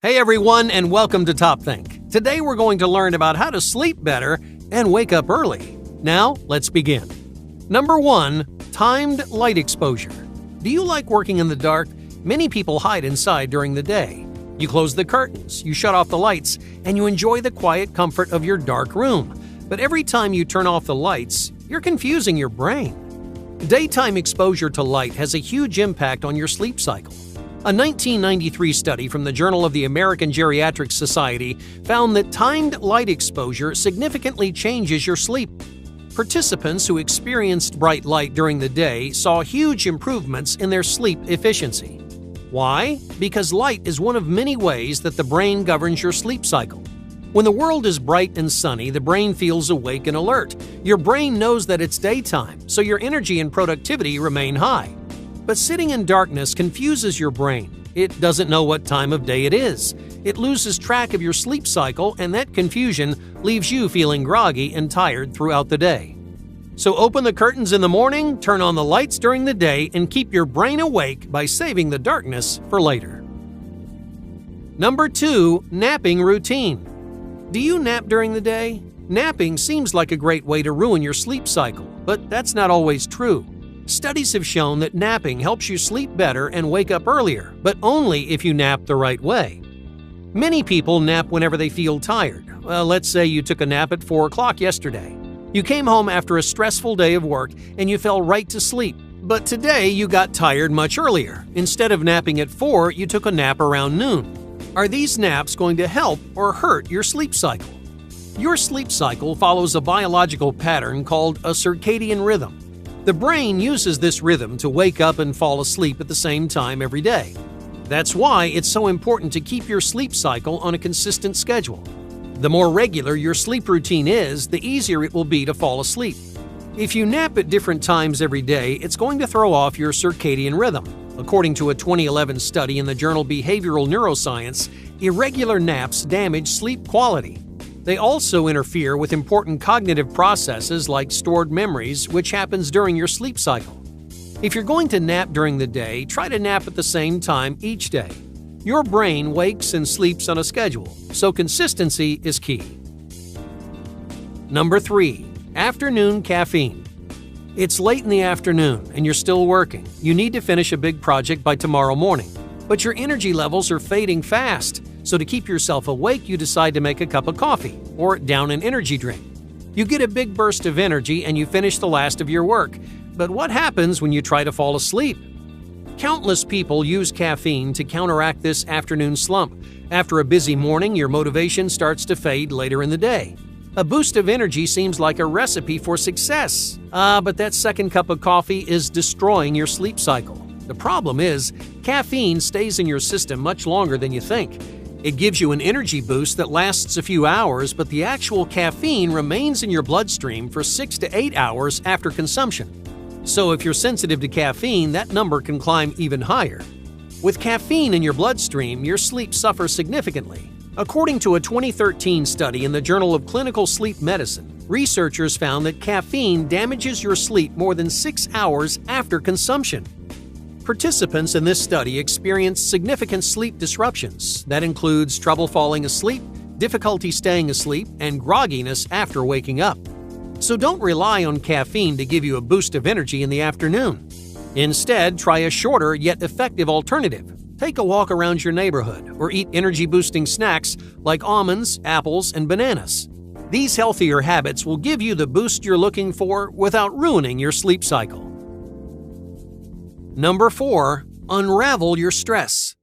Hey everyone, and welcome to Top Think. Today we're going to learn about how to sleep better and wake up early. Now, let's begin. Number 1. Timed light exposure. Do you like working in the dark? Many people hide inside during the day. You close the curtains, you shut off the lights, and you enjoy the quiet comfort of your dark room. But every time you turn off the lights, you're confusing your brain. Daytime exposure to light has a huge impact on your sleep cycle. A 1993 study from the Journal of the American Geriatric Society found that timed light exposure significantly changes your sleep. Participants who experienced bright light during the day saw huge improvements in their sleep efficiency. Why? Because light is one of many ways that the brain governs your sleep cycle. When the world is bright and sunny, the brain feels awake and alert. Your brain knows that it's daytime, so your energy and productivity remain high. But sitting in darkness confuses your brain. It doesn't know what time of day it is. It loses track of your sleep cycle, and that confusion leaves you feeling groggy and tired throughout the day. So open the curtains in the morning, turn on the lights during the day, and keep your brain awake by saving the darkness for later. Number 2. Napping routine. Do you nap during the day? Napping seems like a great way to ruin your sleep cycle, but that's not always true. Studies have shown that napping helps you sleep better and wake up earlier, but only if you nap the right way. Many people nap whenever they feel tired. Let's say you took a nap at 4 o'clock yesterday. You came home after a stressful day of work and you fell right to sleep. But today you got tired much earlier. Instead of napping at 4, you took a nap around noon. Are these naps going to help or hurt your sleep cycle? Your sleep cycle follows a biological pattern called a circadian rhythm. The brain uses this rhythm to wake up and fall asleep at the same time every day. That's why it's so important to keep your sleep cycle on a consistent schedule. The more regular your sleep routine is, the easier it will be to fall asleep. If you nap at different times every day, it's going to throw off your circadian rhythm. According to a 2011 study in the journal Behavioral Neuroscience, irregular naps damage sleep quality. They also interfere with important cognitive processes like stored memories, which happens during your sleep cycle. If you're going to nap during the day, try to nap at the same time each day. Your brain wakes and sleeps on a schedule, so consistency is key. Number 3. Afternoon caffeine. It's late in the afternoon and you're still working. You need to finish a big project by tomorrow morning, but your energy levels are fading fast. So to keep yourself awake, you decide to make a cup of coffee or down an energy drink. You get a big burst of energy and you finish the last of your work. But what happens when you try to fall asleep? Countless people use caffeine to counteract this afternoon slump. After a busy morning, your motivation starts to fade later in the day. A boost of energy seems like a recipe for success. But that second cup of coffee is destroying your sleep cycle. The problem is, caffeine stays in your system much longer than you think. It gives you an energy boost that lasts a few hours, but the actual caffeine remains in your bloodstream for 6 to 8 hours after consumption. So if you're sensitive to caffeine, that number can climb even higher. With caffeine in your bloodstream, your sleep suffers significantly. According to a 2013 study in the Journal of Clinical Sleep Medicine, researchers found that caffeine damages your sleep more than 6 hours after consumption. Participants in this study experienced significant sleep disruptions. That includes trouble falling asleep, difficulty staying asleep, and grogginess after waking up. So don't rely on caffeine to give you a boost of energy in the afternoon. Instead, try a shorter yet effective alternative. Take a walk around your neighborhood or eat energy-boosting snacks like almonds, apples, and bananas. These healthier habits will give you the boost you're looking for without ruining your sleep cycle. Number 4. Unravel your stress.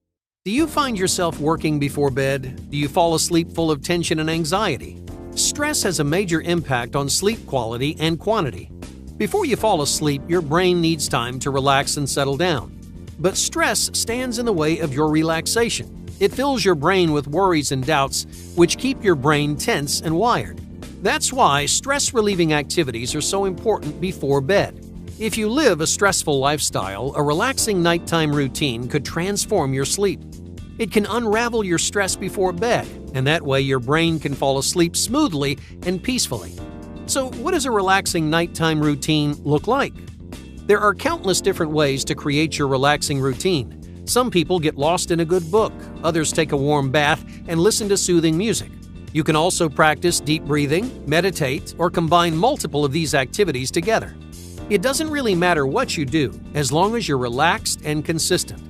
Do you find yourself working before bed? Do you fall asleep full of tension and anxiety? Stress has a major impact on sleep quality and quantity. Before you fall asleep, your brain needs time to relax and settle down. But stress stands in the way of your relaxation. It fills your brain with worries and doubts, which keep your brain tense and wired. That's why stress-relieving activities are so important before bed. If you live a stressful lifestyle, a relaxing nighttime routine could transform your sleep. It can unravel your stress before bed, and that way your brain can fall asleep smoothly and peacefully. So, what does a relaxing nighttime routine look like? There are countless different ways to create your relaxing routine. Some people get lost in a good book, others take a warm bath and listen to soothing music. You can also practice deep breathing, meditate, or combine multiple of these activities together. It doesn't really matter what you do, as long as you're relaxed and consistent.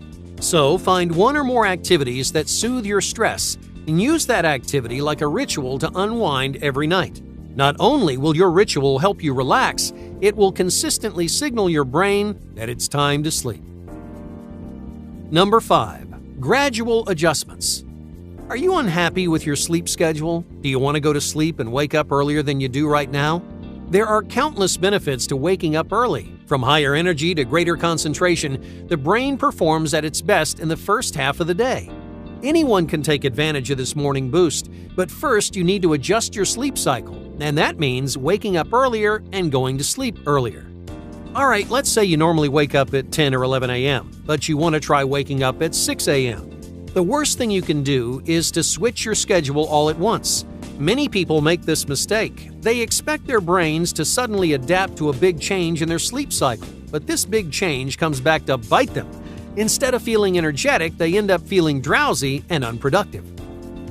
So, find one or more activities that soothe your stress and use that activity like a ritual to unwind every night. Not only will your ritual help you relax, it will consistently signal your brain that it's time to sleep. Number 5. Gradual adjustments. Are you unhappy with your sleep schedule? Do you want to go to sleep and wake up earlier than you do right now? There are countless benefits to waking up early. From higher energy to greater concentration, the brain performs at its best in the first half of the day. Anyone can take advantage of this morning boost, but first you need to adjust your sleep cycle, and that means waking up earlier and going to sleep earlier. Alright, let's say you normally wake up at 10 or 11 a.m., but you want to try waking up at 6 a.m. The worst thing you can do is to switch your schedule all at once. Many people make this mistake. They expect their brains to suddenly adapt to a big change in their sleep cycle, but this big change comes back to bite them. Instead of feeling energetic, they end up feeling drowsy and unproductive.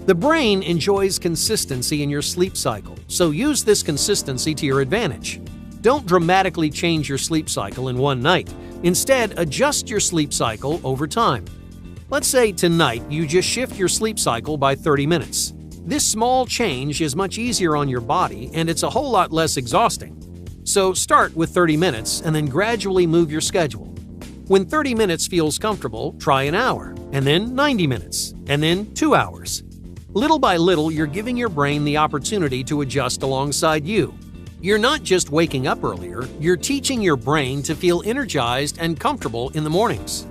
The brain enjoys consistency in your sleep cycle, so use this consistency to your advantage. Don't dramatically change your sleep cycle in one night. Instead, adjust your sleep cycle over time. Let's say tonight you just shift your sleep cycle by 30 minutes. This small change is much easier on your body and it's a whole lot less exhausting. So start with 30 minutes and then gradually move your schedule. When 30 minutes feels comfortable, try an hour, and then 90 minutes, and then 2 hours. Little by little, you're giving your brain the opportunity to adjust alongside you. You're not just waking up earlier, you're teaching your brain to feel energized and comfortable in the mornings.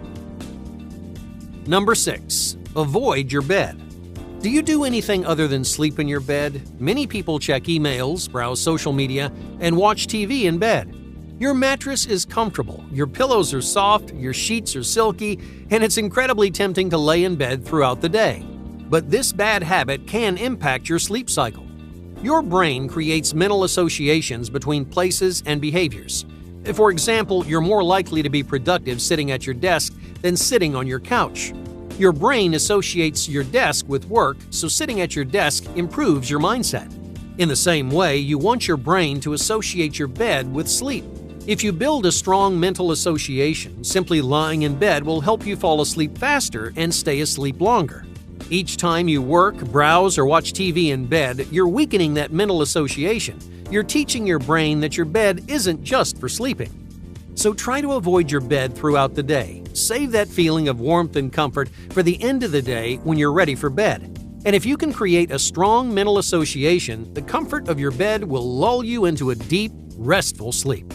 Number 6. Avoid your bed. Do you do anything other than sleep in your bed? Many people check emails, browse social media, and watch TV in bed. Your mattress is comfortable, your pillows are soft, your sheets are silky, and it's incredibly tempting to lay in bed throughout the day. But this bad habit can impact your sleep cycle. Your brain creates mental associations between places and behaviors. For example, you're more likely to be productive sitting at your desk than sitting on your couch. Your brain associates your desk with work, so sitting at your desk improves your mindset. In the same way, you want your brain to associate your bed with sleep. If you build a strong mental association, simply lying in bed will help you fall asleep faster and stay asleep longer. Each time you work, browse, or watch TV in bed, you're weakening that mental association. You're teaching your brain that your bed isn't just for sleeping. So try to avoid your bed throughout the day. Save that feeling of warmth and comfort for the end of the day when you're ready for bed. And if you can create a strong mental association, the comfort of your bed will lull you into a deep, restful sleep.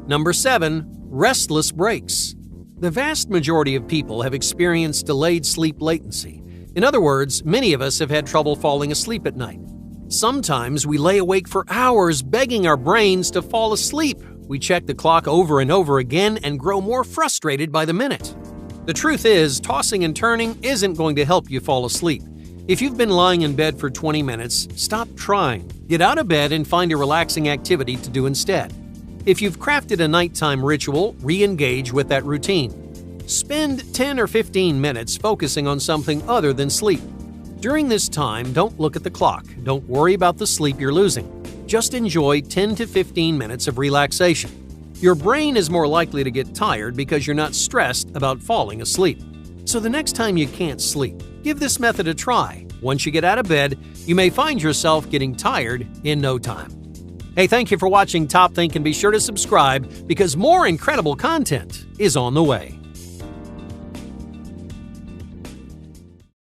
Number 7. Restless breaks. The vast majority of people have experienced delayed sleep latency. In other words, many of us have had trouble falling asleep at night. Sometimes we lay awake for hours begging our brains to fall asleep. We check the clock over and over again and grow more frustrated by the minute. The truth is, tossing and turning isn't going to help you fall asleep. If you've been lying in bed for 20 minutes, stop trying. Get out of bed and find a relaxing activity to do instead. If you've crafted a nighttime ritual, re-engage with that routine. Spend 10 or 15 minutes focusing on something other than sleep. During this time, don't look at the clock. Don't worry about the sleep you're losing. Just enjoy 10 to 15 minutes of relaxation. Your brain is more likely to get tired because you're not stressed about falling asleep. So the next time you can't sleep, give this method a try. Once you get out of bed, you may find yourself getting tired in no time. Hey, thank you for watching Top Think, and be sure to subscribe because more incredible content is on the way.